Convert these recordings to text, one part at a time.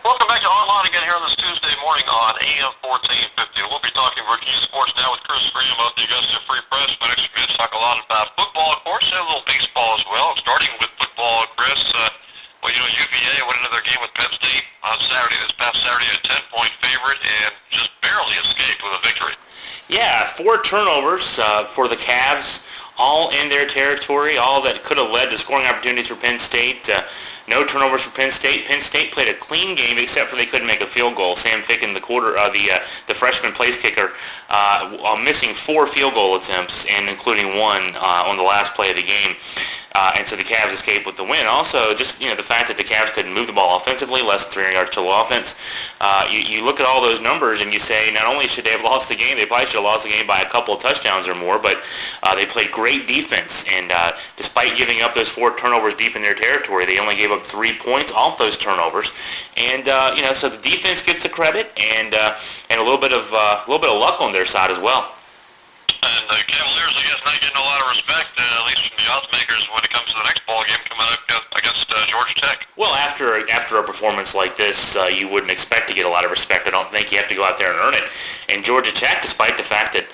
Welcome back to Online again here on this Tuesday morning on AM 1450. We'll be talking Virginia sports now with Chris Graham of the Augusta Free Press. My next few minutes talk a lot about football, of course, and a little baseball as well. Starting with football, Chris, UVA went into their game with Penn State on Saturday, this past Saturday, a 10-point favorite, and just barely escaped with a victory. Yeah, 4 turnovers for the Cavs, all in their territory, all that could have led to scoring opportunities for Penn State. No turnovers for Penn State. Penn State played a clean game except for they couldn't make a field goal. Sam Ficken, the freshman place kicker, missing 4 field goal attempts, and including one on the last play of the game. And so the Cavs escaped with the win. Also, just the fact that the Cavs couldn't move the ball offensively, less than 300 yards total offense. You look at all those numbers and you say not only should they have lost the game, they probably should have lost the game by a couple of touchdowns or more. But they played great defense, and despite giving up those 4 turnovers deep in their territory, they only gave up 3 points off those turnovers. And so the defense gets the credit, and a little bit of luck on their side as well. And the Cavaliers, I guess, not getting a lot of respect, at least from the odds makers, when it comes to the next ball game coming up against Georgia Tech. Well, after a performance like this, you wouldn't expect to get a lot of respect. I don't think you have to go out there and earn it. And Georgia Tech, despite the fact that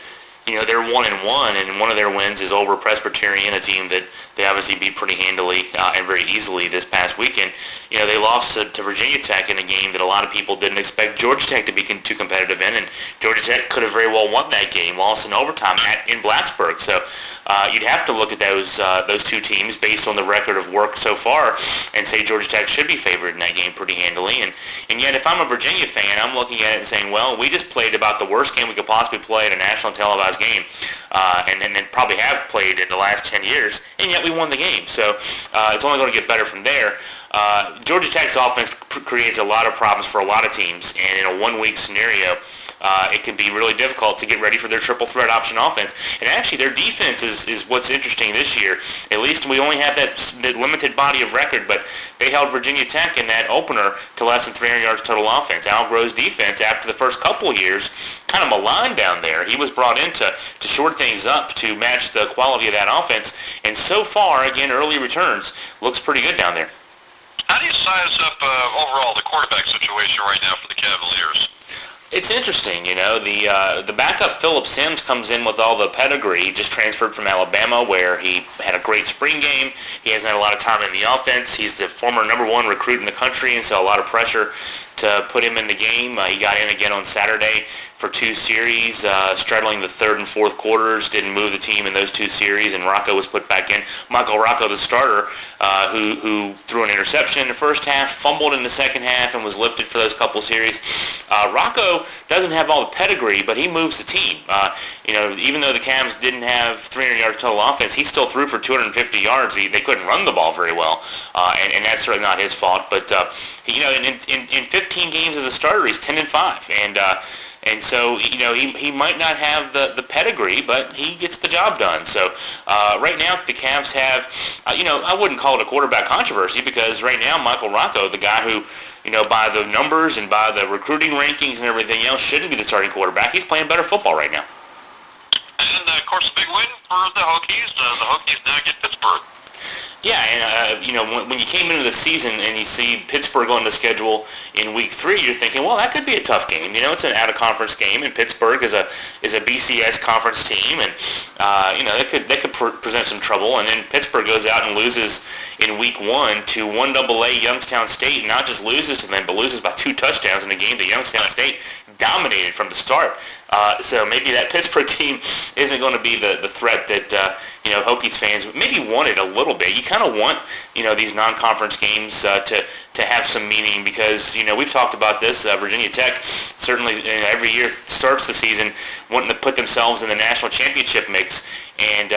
they're 1-1, and one of their wins is over Presbyterian, a team that they obviously beat pretty handily and very easily this past weekend. They lost to Virginia Tech in a game that a lot of people didn't expect Georgia Tech to be too competitive in, and Georgia Tech could have very well won that game, lost in overtime in Blacksburg. So you'd have to look at those two teams based on the record of work so far and say Georgia Tech should be favored in that game pretty handily. And yet, if I'm a Virginia fan, I'm looking at it and saying, well, we just played about the worst game we could possibly play at a national televised game, and then probably have played in the last 10 years, and yet we won the game. So it's only going to get better from there. Georgia Tech's offense creates a lot of problems for a lot of teams, and in a one-week scenario, it can be really difficult to get ready for their triple threat option offense. And actually, their defense is what's interesting this year. At least we only have that limited body of record, but they held Virginia Tech in that opener to less than 300 yards total offense. Al Groh's defense, after the first couple of years, kind of maligned down there. He was brought in to shore things up to match the quality of that offense. And so far, again, early returns, looks pretty good down there. How do you size up overall the quarterback situation right now for the Cavaliers? It's interesting, the backup Phillip Sims comes in with all the pedigree. He just transferred from Alabama, where he had a great spring game. He hasn't had a lot of time in the offense. He's the former number 1 recruit in the country, and so a lot of pressure to put him in the game. He got in again on Saturday for 2 series, straddling the third and fourth quarters, didn't move the team in those 2 series, and Rocco was put back in. Michael Rocco, the starter, who threw an interception in the first half, fumbled in the second half, and was lifted for those couple series. Rocco doesn't have all the pedigree, but he moves the team. Even though the Cavs didn't have 300 yards total offense, he still threw for 250 yards. They couldn't run the ball very well, and that's certainly not his fault. But in 15 games as a starter, he's 10-5, and so, he might not have the pedigree, but he gets the job done. So right now the Cavs have, I wouldn't call it a quarterback controversy, because right now Michael Rocco, the guy who, by the numbers and by the recruiting rankings and everything else, shouldn't be the starting quarterback. He's playing better football right now. And, of course, a big win for the Hokies. The Hokies now get Pittsburgh. Yeah, and when you came into the season and you see Pittsburgh on the schedule in week 3, you're thinking, well, that could be a tough game. It's an out-of-conference game, and Pittsburgh is a BCS conference team, and they could present some trouble. And then Pittsburgh goes out and loses in week 1 to 1AA Youngstown State, and not just loses to them, but loses by 2 touchdowns in a game that Youngstown State dominated from the start. So maybe that Pittsburgh team isn't going to be the threat that Hokies fans maybe wanted a little bit. You kind of want these non-conference games to have some meaning, because we've talked about this. Virginia Tech certainly every year starts the season wanting to put themselves in the national championship mix. And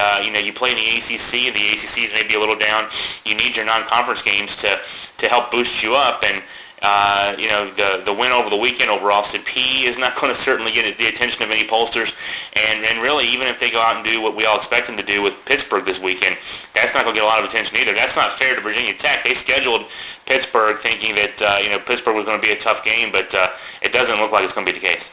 you play in the ACC, and the ACC is maybe a little down. You need your non-conference games to help boost you up. And the win over the weekend over Austin Peay is not going to certainly get the attention of any pollsters. And really, even if they go out and do what we all expect them to do with Pittsburgh this weekend, that's not going to get a lot of attention either. That's not fair to Virginia Tech. They scheduled Pittsburgh thinking that Pittsburgh was going to be a tough game, but it doesn't look like it's going to be the case.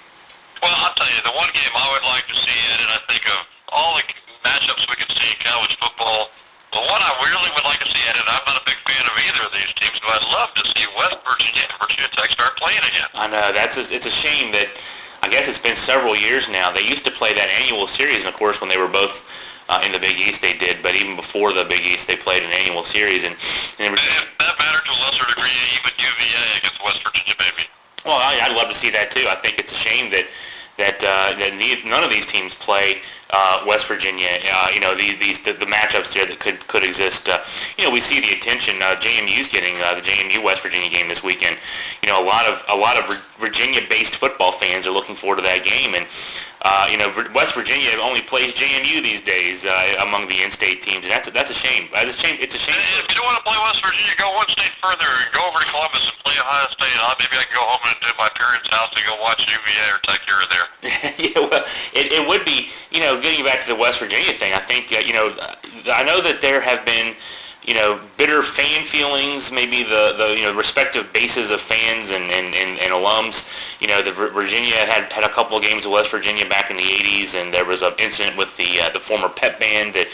Well, I'll tell you, the one game I would like to see in, and I think of all the matchups we can see in college football, Well, what I really would like to see, and I'm not a big fan of either of these teams, but I'd love to see West Virginia and Virginia Tech start playing again. I know it's a shame that I guess it's been several years now. They used to play that annual series, and of course, when they were both in the Big East, they did. But even before the Big East, they played an annual series, and if that mattered to a lesser degree, even UVA against West Virginia, maybe. Well, I'd love to see that too. I think it's a shame that none of these teams play West Virginia. The matchups there that could exist. We see the attention JMU's getting the JMU West Virginia game this weekend. A lot of Virginia-based football fans are looking forward to that game, and West Virginia only plays JMU these days among the in-state teams, and that's a shame. It's a shame. If you don't want to play West Virginia, go one state further and go over to Columbus and play Ohio State. Maybe I can go home to my parents' house and go watch UVA or Tech here or there. Yeah, well, it would be, getting back to the West Virginia thing, I think, I know that there have been, bitter fan feelings, maybe the respective bases of fans and alums. The Virginia had a couple of games of West Virginia back in the 80s, and there was an incident with the former Pep band that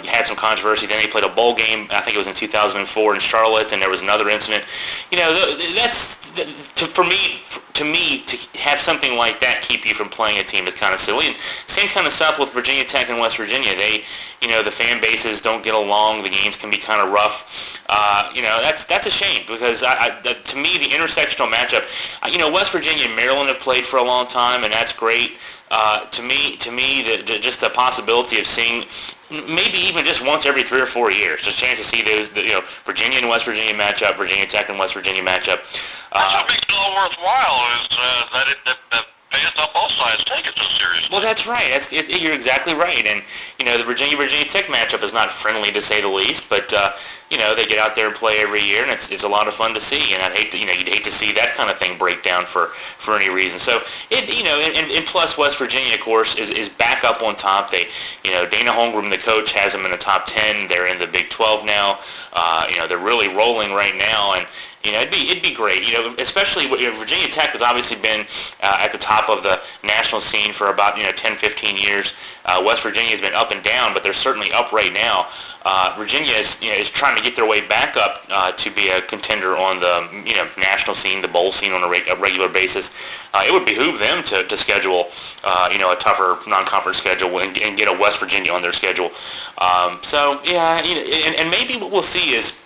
had some controversy. Then they played a bowl game, I think it was in 2004 in Charlotte, and there was another incident. That's to me, to have something like that keep you from playing a team is kind of silly. And same kind of stuff with Virginia Tech and West Virginia. They, the fan bases don't get along. The games can be kind of rough. That's a shame because to me, the intersectional matchup, West Virginia and Maryland have played for a long time, and that's great. To me, just the possibility of seeing maybe even just once every 3 or 4 years, just a chance to see those, Virginia and West Virginia matchup, Virginia Tech and West Virginia matchup. That's what makes it all worthwhile is that fans on both sides take it so seriously. Well, that's right. You're exactly right. And, the Virginia Tech matchup is not friendly to say the least, but, they get out there and play every year, and it's a lot of fun to see. And you'd hate to see that kind of thing break down for any reason. So, and plus West Virginia, of course, is back up on top. They, Dana Holmgren, the coach, has them in the top 10. They're in the Big 12 now. They're really rolling right now, and it'd be great. Especially Virginia Tech has obviously been at the top of the national scene for about 10, 15 years. West Virginia has been up and down, but they're certainly up right now. Virginia is trying to get their way back up to be a contender on the national scene, the bowl scene on a regular basis. It would behoove them to schedule a tougher non-conference schedule and get a West Virginia on their schedule. And maybe what we'll see is,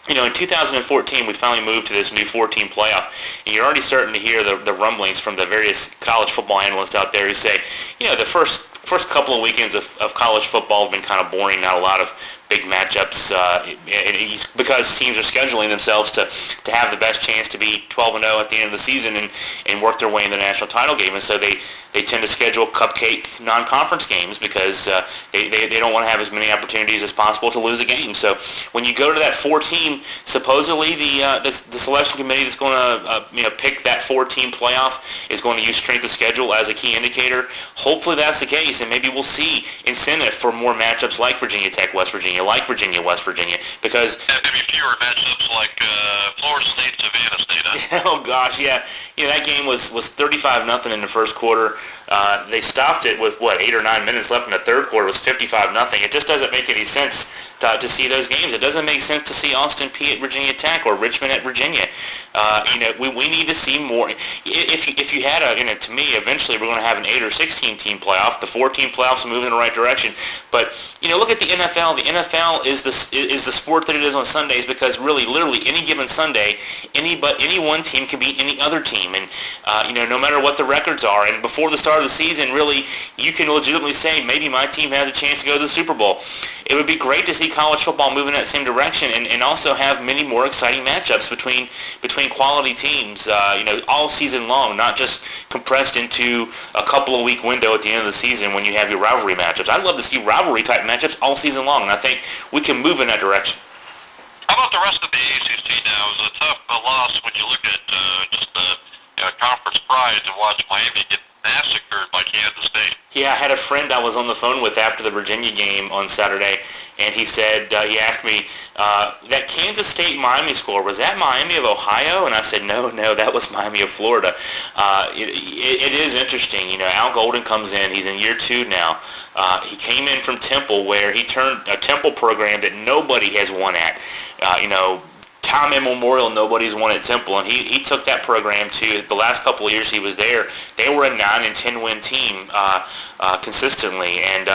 in 2014, we finally moved to this new 4-team playoff, and you're already starting to hear the rumblings from the various college football analysts out there who say, the first couple of weekends of college football have been kind of boring, not a lot of big matchups, because teams are scheduling themselves to have the best chance to be 12-0 at the end of the season and work their way in the national title game. And so they tend to schedule cupcake non-conference games because they don't want to have as many opportunities as possible to lose a game. So when you go to that 4-team, supposedly the selection committee that's going to pick that 4-team playoff is going to use strength of schedule as a key indicator. Hopefully that's the case, and maybe we'll see incentive for more matchups like Virginia Tech, West Virginia, like Virginia, West Virginia, because maybe fewer matchups like Florida State, Savannah State. Huh? Oh gosh, yeah. That game was 35-0 in the first quarter. They stopped it with 8 or 9 minutes left in the third quarter. It was 55-0. It just doesn't make any sense to see those games. It doesn't make sense to see Austin Peay at Virginia Tech or Richmond at Virginia. We need to see more. If you had to me, eventually we're going to have an 8 or 16 team playoff. The 4-team playoffs move in the right direction. But look at the NFL. The NFL is the sport that it is on Sundays because really, literally, any given Sunday, any one team can beat any other team, and no matter what the records are. And before the start of the season, really, you can legitimately say maybe my team has a chance to go to the Super Bowl. It would be great to see college football move in that same direction and also have many more exciting matchups between quality teams, all season long, not just compressed into a couple of week window at the end of the season when you have your rivalry matchups. I'd love to see rivalry type matchups all season long, and I think we can move in that direction. How about the rest of the ACC now? It was a tough loss when you look at just the conference pride to watch Miami get massacred by Kansas State. Yeah, I had a friend I was on the phone with after the Virginia game on Saturday, and he said, he asked me, that Kansas State-Miami score, was that Miami of Ohio? And I said, no, that was Miami of Florida. It is interesting. Al Golden comes in. He's in year 2 now. He came in from Temple, where he turned a Temple program that nobody has won at. Time immemorial, nobody's won at Temple, and he took that program to the last couple of years he was there. They were a 9 and 10 win team consistently, and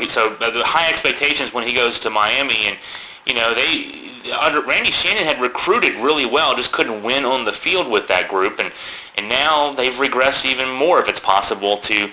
so the high expectations when he goes to Miami, and they under Randy Shannon had recruited really well, just couldn't win on the field with that group, and now they've regressed even more, if it's possible, to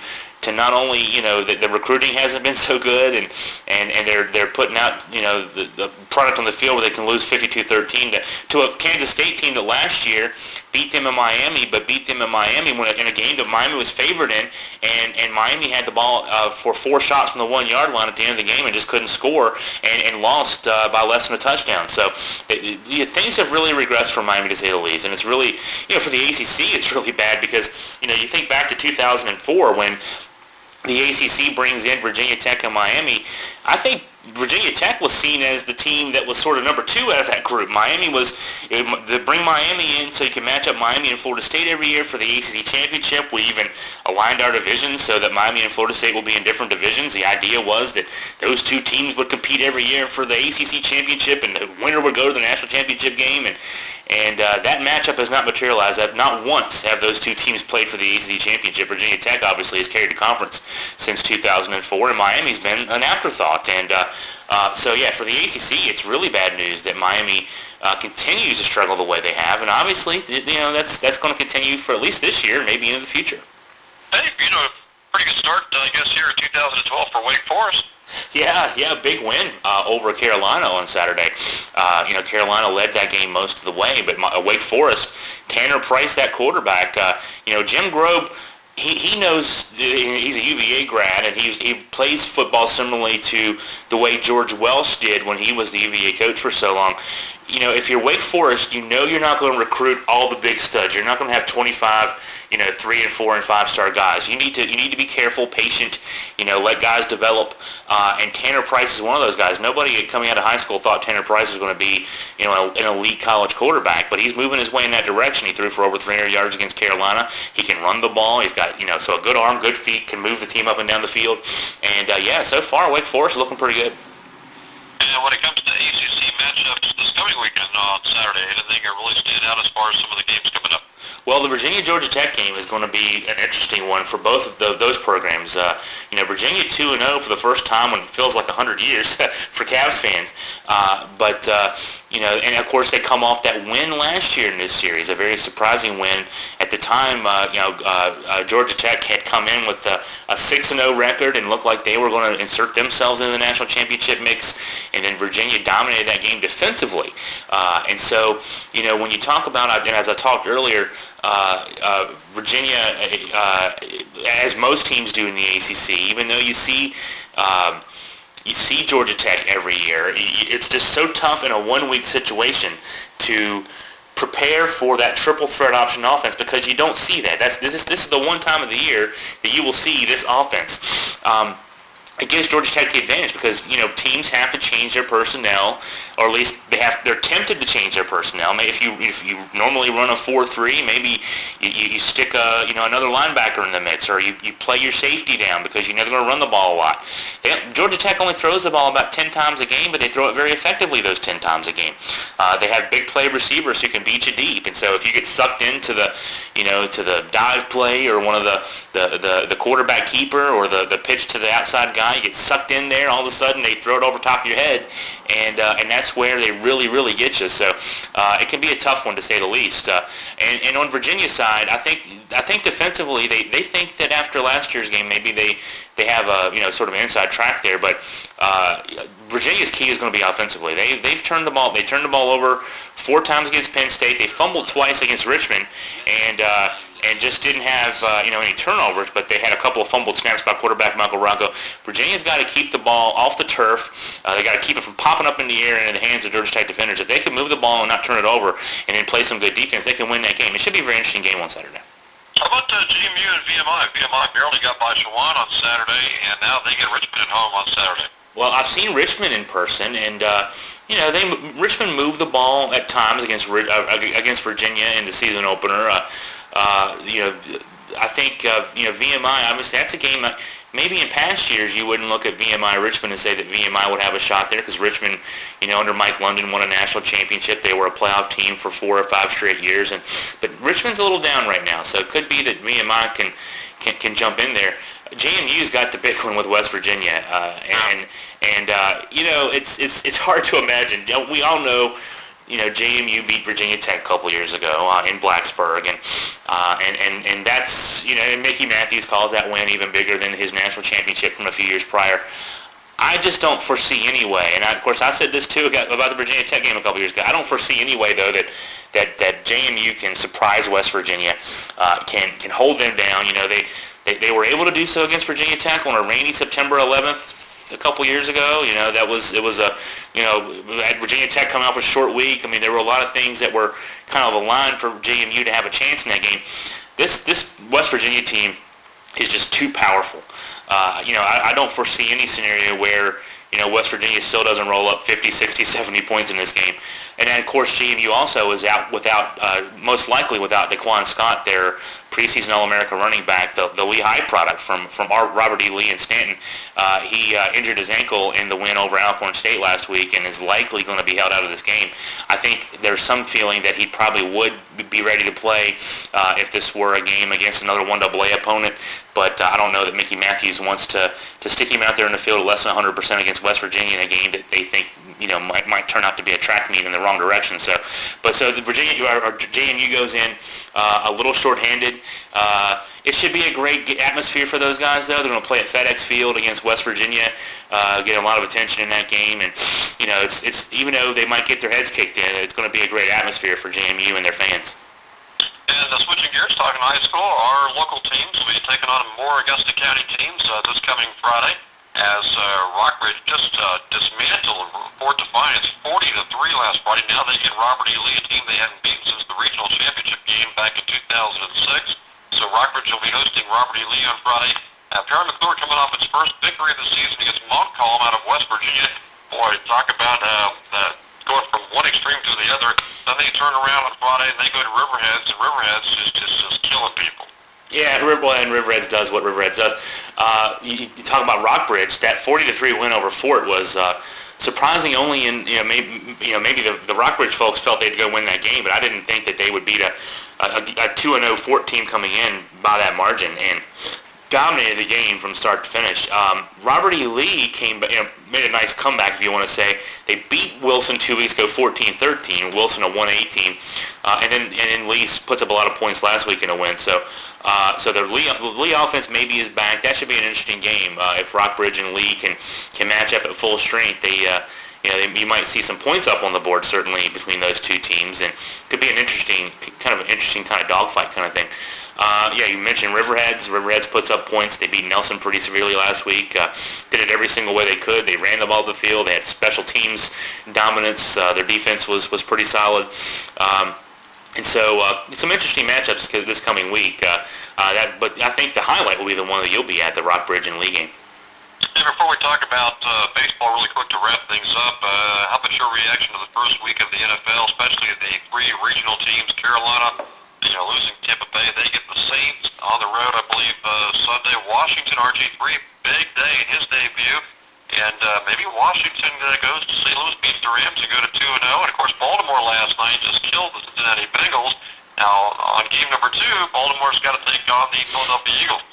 not only the recruiting hasn't been so good, and they're putting out the product on the field where they can lose 52-13 to a Kansas State team that last year beat them in Miami, but beat them in Miami in a game that Miami was favored in, and Miami had the ball for 4 shots from the 1-yard line at the end of the game and just couldn't score, and lost by less than a touchdown. So things have really regressed for Miami, to say the least, and it's really for the ACC it's really bad, because you think back to 2004 when the ACC brings in Virginia Tech and Miami. I think Virginia Tech was seen as the team that was sort of number 2 out of that group. Miami was, to bring Miami in so you can match up Miami and Florida State every year for the ACC championship. We even aligned our divisions so that Miami and Florida State will be in different divisions. The idea was that those 2 teams would compete every year for the ACC championship, and the winner would go to the national championship game. And that matchup has not materialized. Not once have those 2 teams played for the ACC championship. Virginia Tech obviously has carried the conference since 2004, and Miami's been an afterthought. And for the ACC, it's really bad news that Miami continues to struggle the way they have, and obviously, that's going to continue for at least this year, maybe into the future. Hey, pretty good start, I guess, here in 2012 for Wake Forest. Yeah, big win over Carolina on Saturday. Carolina led that game most of the way, but Wake Forest, Tanner Price, that quarterback, Jim Grobe, he knows, he's a UVA grad, and he plays football similarly to the way George Welsh did when he was the UVA coach for so long. If you're Wake Forest, you're not going to recruit all the big studs. You're not going to have 25 3 and 4 and 5-star guys. You need to be careful, patient, let guys develop. And Tanner Price is one of those guys. Nobody coming out of high school thought Tanner Price was going to be, an elite college quarterback, but he's moving his way in that direction. He threw for over 300 yards against Carolina. He can run the ball. He's got, so a good arm, good feet, can move the team up and down the field. And so far Wake Forest is looking pretty good. And when it comes to ACC matchups this coming weekend on Saturday, anything that really stand out as far as some of the games coming up? Well, the Virginia-Georgia Tech game is going to be an interesting one for both of those programs. Virginia 2-0 for the first time in it feels like 100 years for Cavs fans. And of course they come off that win last year in this series, a very surprising win. At the time, Georgia Tech had come in with a 6-0 record and looked like they were going to insert themselves into the national championship mix, and then Virginia dominated that game defensively. And so, when you talk about, and as I talked earlier, Virginia, as most teams do in the ACC, even though you see Georgia Tech every year, it's just so tough in a one-week situation to prepare for that triple threat option offense, because you don't see that. This is the one time of the year that you will see this offense. It gives Georgia Tech the advantage because, teams have to change their personnel, or at least they're tempted to change their personnel. If you normally run a 4-3, maybe you stick another linebacker in the mix, or you play your safety down because you know they're going to run the ball a lot. Georgia Tech only throws the ball about 10 times a game, but they throw it very effectively those 10 times a game. They have big play receivers who can beat you deep, and so if you get sucked into the dive play, or one of the quarterback keeper, or the pitch to the outside guy, you get sucked in there, all of a sudden they throw it over top of your head, and that's where they really, really get you. So it can be a tough one, to say the least. And on Virginia's side, I think defensively they think that after last year's game maybe they have a sort of an inside track there, but Virginia's key is going to be offensively. They've turned the ball. They turned the ball over 4 times against Penn State. They fumbled twice against Richmond, and just didn't have any turnovers, but they had a couple of fumbled snaps by quarterback Michael Rocco. Virginia's got to keep the ball off the turf. They got to keep it from popping up in the air and in the hands of Georgia Tech defenders. If they can move the ball and not turn it over, and then play some good defense, they can win that game. It should be a very interesting game on Saturday. How about GMU and VMI? VMI barely got by Shawan on Saturday, and now they get Richmond at home on Saturday. Well, I've seen Richmond in person, and Richmond moved the ball at times against Virginia in the season opener. I think VMI. Obviously, that's a game that maybe in past years you wouldn't look at VMI Richmond and say that VMI would have a shot there, because Richmond, under Mike London, won a national championship. They were a playoff team for 4 or 5 straight years, but Richmond's a little down right now, so it could be that VMI can jump in there. JMU's got the big one with West Virginia, it's hard to imagine. We all know, JMU beat Virginia Tech a couple years ago in Blacksburg, and that's, and Mickey Matthews calls that win even bigger than his national championship from a few years prior. I just don't foresee any way, and of course I said this too about the Virginia Tech game a couple years ago. I don't foresee any way though that JMU can surprise West Virginia, can hold them down. They were able to do so against Virginia Tech on a rainy September 11th a couple years ago. At Virginia Tech coming off a short week. I mean, there were a lot of things that were kind of aligned for JMU to have a chance in that game. This West Virginia team is just too powerful. I don't foresee any scenario where West Virginia still doesn't roll up 50, 60, 70 points in this game. And then, of course, JMU also is out most likely without Daquan Scott, their preseason All-America running back, the Lehigh product from Robert E. Lee in Stanton. He injured his ankle in the win over Alcorn State last week and is likely going to be held out of this game. I think there's some feeling that he probably would be ready to play if this were a game against another 1AA opponent. But I don't know that Mickey Matthews wants to stick him out there in the field at less than 100% against West Virginia in a game that they think might turn out to be a track meet in the wrong direction. So the JMU goes in a little shorthanded. It should be a great atmosphere for those guys, though. They're going to play at FedEx Field against West Virginia, get a lot of attention in that game, and it's even though they might get their heads kicked in, it's going to be a great atmosphere for JMU and their fans. And switching gears, talking high school, our local teams will be taking on more Augusta County teams this coming Friday, as Rockbridge just dismantled Fort Defiance 40-3 last Friday. Now they get Robert E. Lee, a team they hadn't beaten since the regional championship game back in 2006. So Rockbridge will be hosting Robert E. Lee on Friday. Perry McClure coming off its first victory of the season against Montcalm out of West Virginia. Boy, talk about going from one extreme to the other. Then they turn around on Friday and they go to Riverheads, and Riverheads just killing people. Yeah, Riverheads does what Riverheads does. You talk about Rockbridge. That 40-3 win over Fort was surprising. Only in maybe the Rockbridge folks felt they'd go win that game, but I didn't think that they would beat a 2-0 Fort team coming in by that margin and dominated the game from start to finish. Robert E. Lee made a nice comeback, if you want to say. They beat Wilson 2 weeks ago, 14-13. Wilson a 1-8 team, and then Lee puts up a lot of points last week in a win. So the Lee offense maybe is back. That should be an interesting game if Rockbridge and Lee can match up at full strength. You might see some points up on the board certainly between those two teams, and could be an interesting kind of dogfight kind of thing. You mentioned Riverheads. Riverheads puts up points. They beat Nelson pretty severely last week. Did it every single way they could. They ran the ball to the field. They had special teams dominance. Their defense was pretty solid. And so some interesting matchups this coming week. But I think the highlight will be the one that you'll be at, the Rockbridge and Lee game. And before we talk about baseball really quick to wrap things up, how about your reaction to the first week of the NFL, especially the 3 regional teams? Carolina, losing Tampa Bay. They get the Saints on the road, I believe, Sunday. Washington, RG3, big day in his debut. And maybe Washington goes to St. Louis, beats the Rams, and go to 2-0. And, of course, Baltimore last night just killed the Cincinnati Bengals. Now, on game number 2, Baltimore's got to take on the Philadelphia Eagles.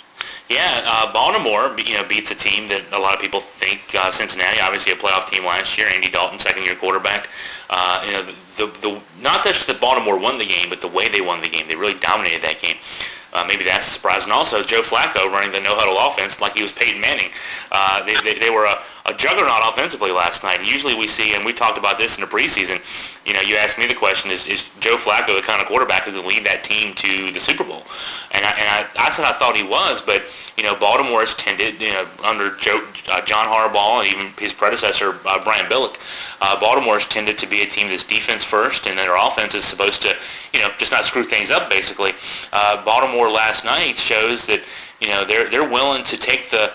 Yeah, Baltimore, beats a team that a lot of people think Cincinnati, obviously a playoff team last year. Andy Dalton, second-year quarterback. Not just that Baltimore won the game, but the way they won the game. They really dominated that game. Maybe that's a surprise. And also, Joe Flacco running the no-huddle offense like he was Peyton Manning. They were a juggernaut offensively last night. And usually we see, and we talked about this in the preseason, you asked me the question, is Joe Flacco the kind of quarterback who can lead that team to the Super Bowl? And I said I thought he was, but, Baltimore has tended, under John Harbaugh and even his predecessor, Brian Billick, Baltimore has tended to be a team that's defense first, and then their offense is supposed to, just not screw things up, basically. Baltimore last night shows that, they're willing to take the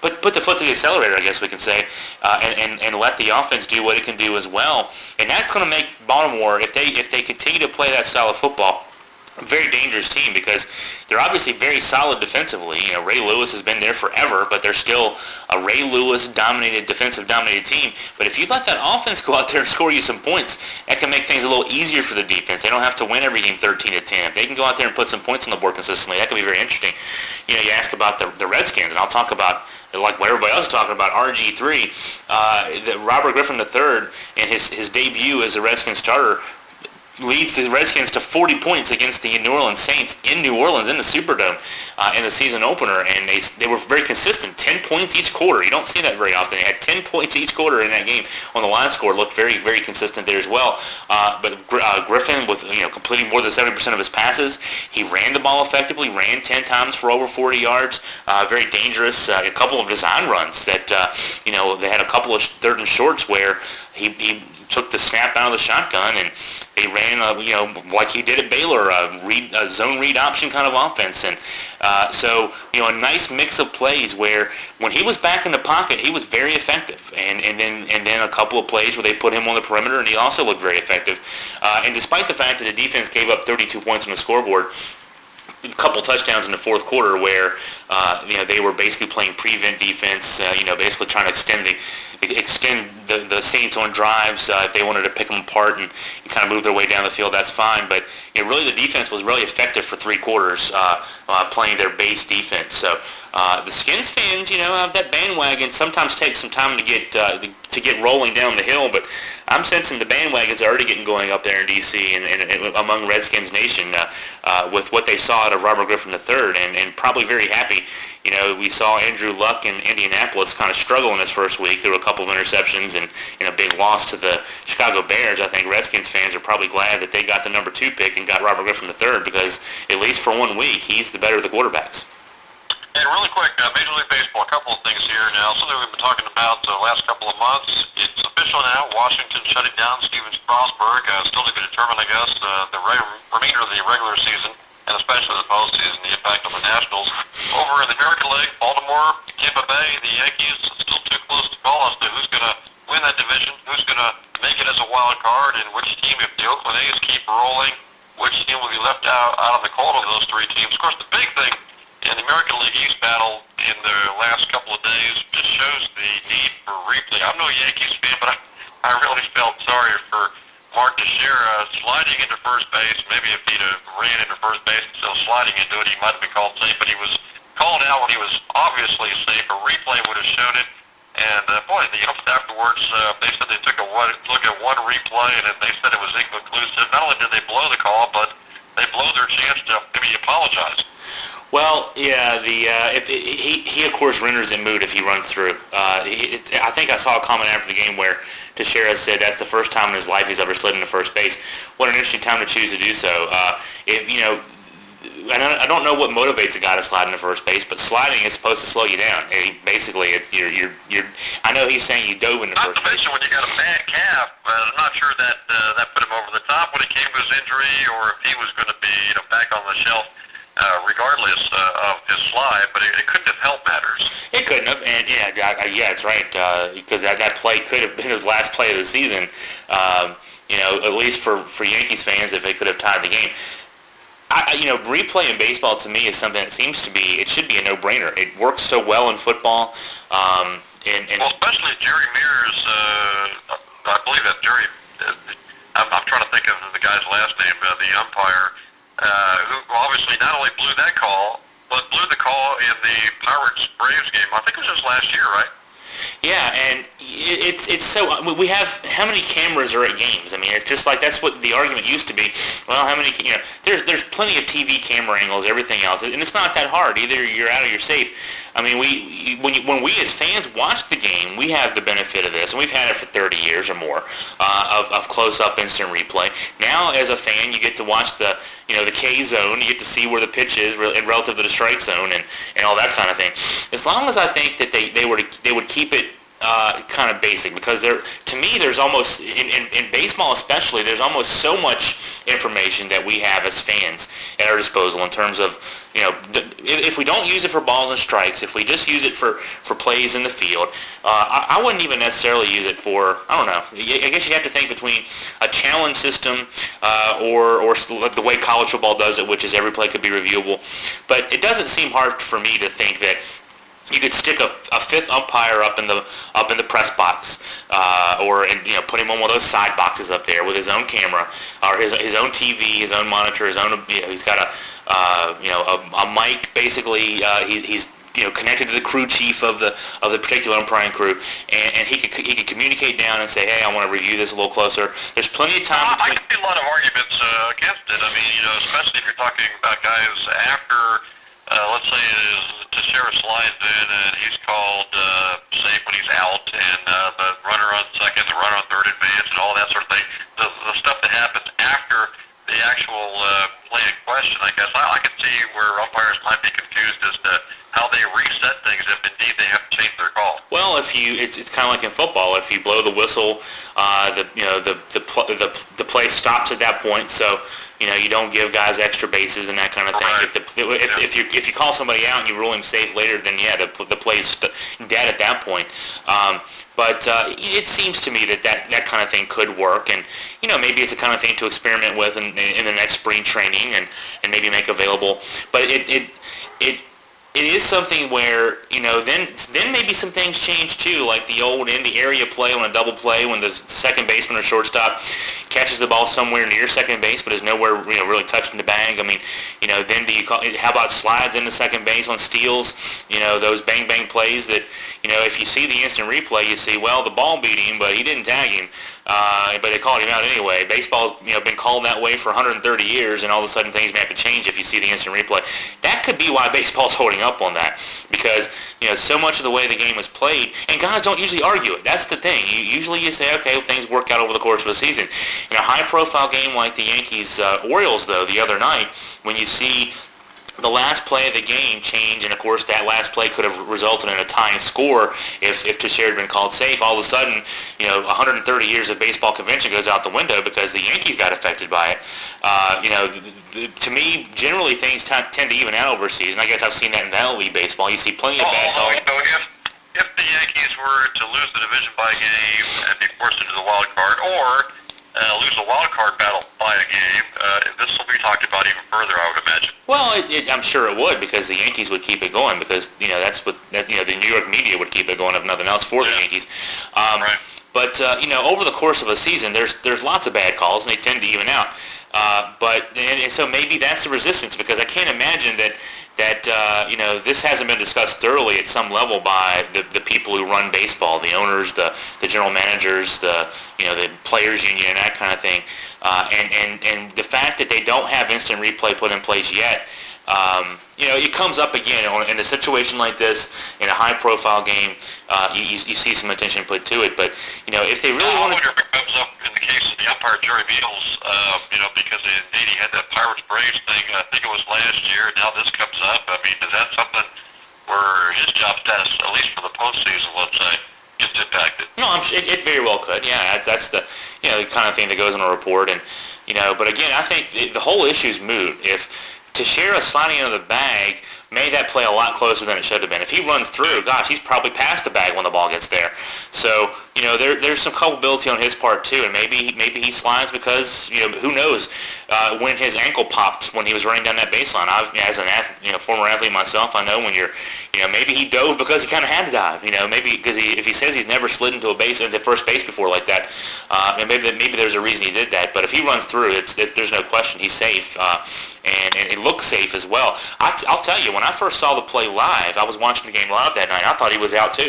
put the foot to the accelerator, I guess we can say, and let the offense do what it can do as well. And that's going to make Baltimore, if they continue to play that style of football, a very dangerous team, because they're obviously very solid defensively. Ray Lewis has been there forever, but they're still a Ray Lewis defensive dominated team. But if you let that offense go out there and score you some points, that can make things a little easier for the defense. They don't have to win every game 13-10. If they can go out there and put some points on the board consistently, that can be very interesting. You ask about the Redskins, and I'll talk about, like what everybody else is talking about, RG3. Robert Griffin III, in his debut as a Redskins starter, leads the Redskins to 40 points against the New Orleans Saints in New Orleans in the Superdome in the season opener, and they were very consistent, 10 points each quarter. You don't see that very often. They had 10 points each quarter in that game on the line score. Looked very, very consistent there as well. But Griffin, with completing more than 70% of his passes, he ran the ball effectively, ran 10 times for over 40 yards. Very dangerous. A couple of design runs that they had a couple of third and shorts where he took the snap out of the shotgun, and they ran, like he did at Baylor, a zone read option kind of offense. And so a nice mix of plays where when he was back in the pocket, he was very effective. And then a couple of plays where they put him on the perimeter, and he also looked very effective. And despite the fact that the defense gave up 32 points on the scoreboard, a couple touchdowns in the fourth quarter where they were basically playing prevent defense, basically trying to extend the Saints on drives. If they wanted to pick them apart and kind of move their way down the field, that's fine. But really the defense was really effective for three quarters, playing their base defense. So the Skins fans, that bandwagon sometimes takes some time to get rolling down the hill, but I'm sensing the bandwagon's already getting going up there in D.C. and among Redskins Nation with what they saw out of Robert Griffin III, and probably very happy. We saw Andrew Luck in Indianapolis kind of struggle in his first week. There were a couple of interceptions and a big loss to the Chicago Bears. I think Redskins fans are probably glad that they got the number 2 pick and got Robert Griffin III, because at least for 1 week, he's the better of the quarterbacks. And really quick, Major League Baseball, a couple of things here now. Something we've been talking about the last couple of months. It's official now. Washington shutting down Steven Strasburg. Still to be determined, I guess, the remainder of the regular season, and especially the postseason, the impact on the Nationals. Over in the American League, Baltimore, Tampa Bay, the Yankees, still too close to call as to who's going to win that division, who's going to make it as a wild card, and which team, if the Oakland A's keep rolling, which team will be left out of the cold of those three teams. Of course, the big thing in the American League East battle in the last couple of days just shows the need for replay. I'm no Yankees fan, but I really felt sorry for Mark Teixeira sliding into first base. Maybe if he'd have ran into first base instead of sliding into it, he might have been called safe, but he was called out when he was obviously safe. A replay would have shown it. And boy, the umps afterwards, they said they took a look at one replay, and they said it was inconclusive. Not only did they blow the call, but they blow their chance to maybe apologize. Well, yeah, he of course renders in mood if he runs through. I think I saw a comment after the game where Teixeira said that's the first time in his life he's ever slid into first base. What an interesting time to choose to do so. I don't know what motivates a guy to slide into first base, but sliding is supposed to slow you down. Basically, you're. I know he's saying you dove into first base. Not to mention when you got a bad calf, I'm not sure that put him over the top when it came to his injury, or if he was going to be back on the shelf. Regardless of his slide, but it couldn't have helped matters. It couldn't have, and yeah, it's right, because that play could have been his last play of the season, at least for Yankees fans, if they could have tied the game. Replay in baseball to me is something that it should be a no-brainer. It works so well in football. Well, especially Jerry Mears, I believe that Jerry, I'm trying to think of the guy's last name, the umpire, who obviously not only blew that call, but blew the call in the Pirates-Braves game. I think it was just last year, right? Yeah, and it's so, we have, how many cameras are at games? I mean, it's just like, that's what the argument used to be. Well, how many, there's plenty of TV camera angles, everything else, and it's not that hard. Either you're out or you're safe. I mean, when we as fans watch the game, we have the benefit of this, and we've had it for 30 years or more, of close-up instant replay. Now, as a fan, you get to watch the K zone, you get to see where the pitch is relative to the strike zone and all that kind of thing. As long as I think that they would keep it kind of basic, because to me, there's almost, in baseball especially, there's almost so much information that we have as fans at our disposal in terms of, if we don't use it for balls and strikes, if we just use it for plays in the field, I wouldn't even necessarily use it for, I don't know, I guess you have to think between a challenge system or the way college football does it, which is every play could be reviewable. But it doesn't seem hard for me to think that you could stick a fifth umpire up in the press box, or put him on one of those side boxes up there with his own camera, or his own TV, his own monitor, his own. He's got a mic basically. He's connected to the crew chief of the particular umpiring crew, and he could communicate down and say, hey, I want to review this a little closer. There's plenty of time. I can see a lot of arguments against it. I mean, especially if you're talking about guys after. Let's say Teixeira slides in and he's called safe when he's out, and the runner on second, the runner on third advance, and all that sort of thing. The stuff that happens after the actual play in question, I guess I can see where umpires might be confused as to how they reset things if indeed they have to change their call. Well, it's kind of like in football. If you blow the whistle, the play stops at that point. So. You don't give guys extra bases and that kind of thing. Right. If you call somebody out and you rule him safe later, then yeah, the play's dead at that point. But it seems to me that kind of thing could work, and maybe it's the kind of thing to experiment with in the next spring training and maybe make available. But it is something where then maybe some things change too, like the old in the area play on a double play when the second baseman or shortstop catches the ball somewhere near second base but is nowhere really touching the bag. I mean, then do you call? How about slides into second base on steals? Those bang bang plays that if you see the instant replay, you see, well, the ball beat him, but he didn't tag him. But they called him out anyway. Baseball's been called that way for 130 years, and all of a sudden things may have to change if you see the instant replay. That could be why baseball's holding up on that, because so much of the way the game is played, and guys don't usually argue it. That's the thing. Usually you say, okay, well, things work out over the course of a season. In a high-profile game like the Yankees-Orioles, though, the other night, when you see the last play of the game change, and of course that last play could have resulted in a tying score if Teixeira had been called safe. All of a sudden, 130 years of baseball convention goes out the window because the Yankees got affected by it. To me, generally things tend to even out over a season. I guess I've seen that in MLB baseball. You see plenty of bad calls. If the Yankees were to lose the division by a game and be forced into the wild card, or lose a wild card battle by a game, this will be talked about even further, I would imagine. Well, I'm sure it would, because the Yankees would keep it going, because that's what the New York media would keep it going, if nothing else, for the Yankees. Right. But over the course of a season, there's lots of bad calls, and they tend to even out. And so maybe that's the resistance, because I can't imagine that this hasn't been discussed thoroughly at some level by the people who run baseball, the owners, the general managers, the players union, that kind of thing. And the fact that they don't have instant replay put in place yet, it comes up again in a situation like this, in a high-profile game. You see some attention put to it, but if they really want to. I wonder if it comes up in the case of the umpire Jerry Meals, because indeed he had that Pirates Braves thing. I think it was last year. Now this comes up. I mean, is that something where his job status, at least for the postseason, let's say, gets impacted? No, it very well could. Yeah, that's the the kind of thing that goes in a report, and But again, I think the whole issue is moot. If Teixeira sliding into the bag made that play a lot closer than it should have been. If he runs through, gosh, he's probably past the bag when the ball gets there. So, there's some culpability on his part too, and maybe he slides because, who knows, when his ankle popped when he was running down that baseline. As a former athlete myself, I know when you're, maybe he dove because he kind of had to dive. Maybe because if he says he's never slid into first base before like that, and maybe there's a reason he did that. But if he runs through, there's no question he's safe. And it looks safe as well. I'll tell you, when I first saw the play live, I was watching the game live that night, I thought he was out too.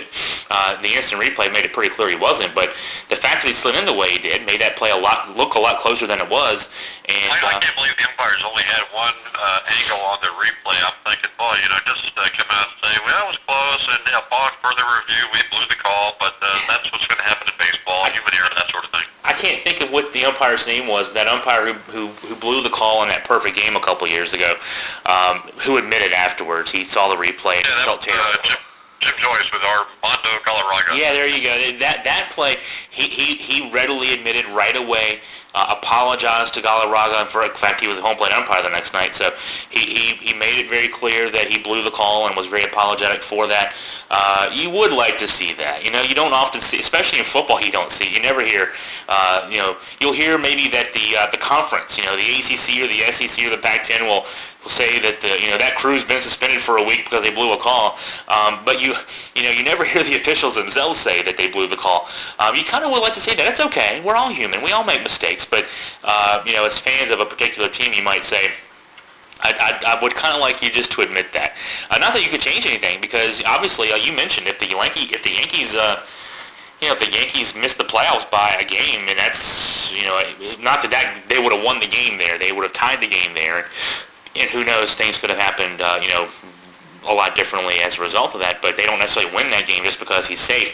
The instant replay made it pretty clear he wasn't, but the fact that he slid in the way he did made that play look a lot closer than it was. And I can't believe the umpires only had one angle on the replay. I'm thinking, boy, just come out and say, well, it was close, and upon further review, we blew the call, but that's what's going to happen in baseball, human error, that sort of thing. I can't think of what the umpire's name was, but that umpire who blew the call in that perfect game a couple years ago, who admitted afterwards he saw the replay and felt terrible. Jim Joyce with Armando Galarraga. Yeah, there you go. That play, he readily admitted right away, apologized to Galarraga, and for in fact, he was a home plate umpire the next night, so he made it very clear that he blew the call and was very apologetic for that. You would like to see that. You don't often see, especially in football, you don't see. You never hear, you'll hear maybe that the conference, the ACC or the SEC or the Pac-10 will say that that crew's been suspended for a week because they blew a call, but you never hear the officials themselves say that they blew the call. You kind of would like to say that it's okay. We're all human. We all make mistakes, but as fans of a particular team, you might say, I would kind of like you just to admit that. Not that you could change anything, because obviously you mentioned if the Yankees missed the playoffs by a game, and that's not that they would have won the game there, they would have tied the game there. And who knows, things could have happened, a lot differently as a result of that. But they don't necessarily win that game just because he's safe.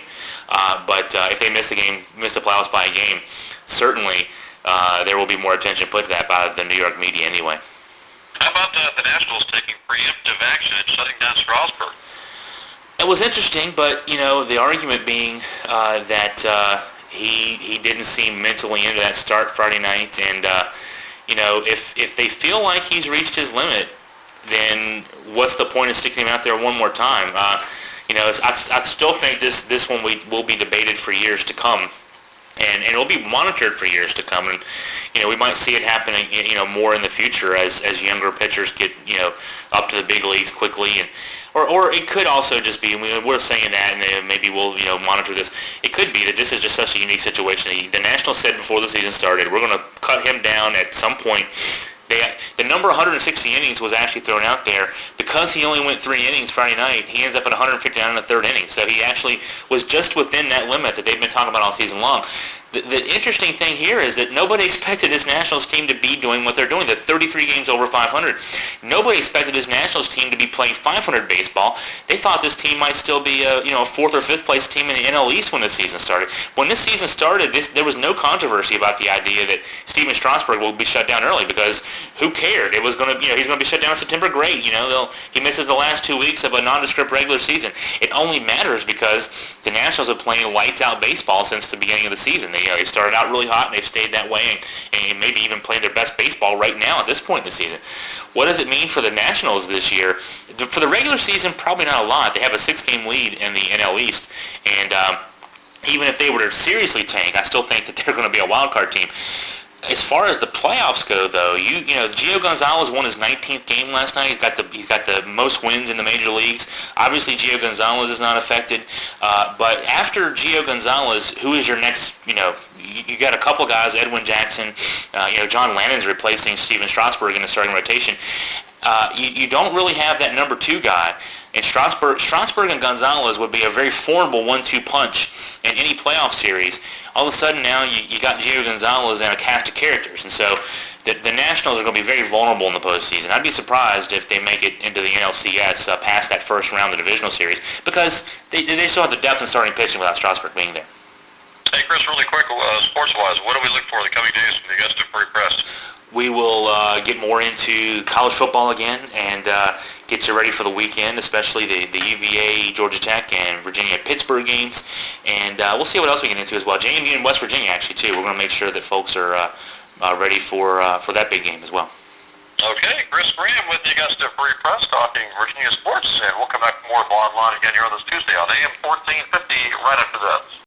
But if they miss the playoffs by a game, certainly there will be more attention put to that by the New York media anyway. How about the Nationals taking preemptive action and shutting down Strasburg? It was interesting, but the argument being that he didn't seem mentally into that start Friday night, and if they feel like he's reached his limit, then what's the point of sticking him out there one more time? I still think this one will be debated for years to come, and it will be monitored for years to come, and we might see it happening more in the future as younger pitchers get up to the big leagues quickly, and or it could also just be, we're saying that, and maybe we'll monitor this. It could be that this is just such a unique situation. The Nationals said before the season started, we're going to cut him down at some point. The number 160 innings was actually thrown out there because he only went 3 innings Friday night. He ends up at 159 in the third inning, so he actually was just within that limit that they've been talking about all season long. The interesting thing here is that nobody expected this Nationals team to be doing what they're doing. They're 33 games over 500. Nobody expected this Nationals team to be playing 500 baseball. They thought this team might still be a 4th or 5th place team in the NL East when this season started. When this season started, there was no controversy about the idea that Steven Strasburg will be shut down early, because who cared? It was going to, he's going to be shut down in September. Great, he misses the last 2 weeks of a nondescript regular season. It only matters because the Nationals have playing lights out baseball since the beginning of the season. They started out really hot, and they've stayed that way, and maybe even playing their best baseball right now at this point in the season. What does it mean for the Nationals this year? For the regular season, probably not a lot. They have a 6-game lead in the NL East, and even if they were to seriously tank, I still think that they're going to be a wild card team. As far as the playoffs go, though, Gio Gonzalez won his 19th game last night. He's got the most wins in the major leagues. Obviously, Gio Gonzalez is not affected. But after Gio Gonzalez, who is your next? You got a couple guys, Edwin Jackson. John Lannon's replacing Steven Strasburg in the starting rotation. You don't really have that number 2 guy. And Strasburg and Gonzalez would be a very formidable 1-2 punch in any playoff series. All of a sudden now you got Gio Gonzalez and a cast of characters. And so the Nationals are going to be very vulnerable in the postseason. I'd be surprised if they make it into the NLCS past that first round of the divisional series, because they still have the depth in starting pitching without Strasburg being there. Hey, Chris, really quick, sports-wise, what do we look for in the coming days from the Augusta Free Press? We will get more into college football again and get you ready for the weekend, especially the UVA, Georgia Tech, and Virginia-Pittsburgh games. And we'll see what else we get into as well. JMU and West Virginia, actually, too. We're going to make sure that folks are ready for that big game as well. Okay, Chris Graham with the Augusta Free Press talking Virginia sports, and we'll come back for more of Bottom Line again here on this Tuesday on AM 1450 right after this.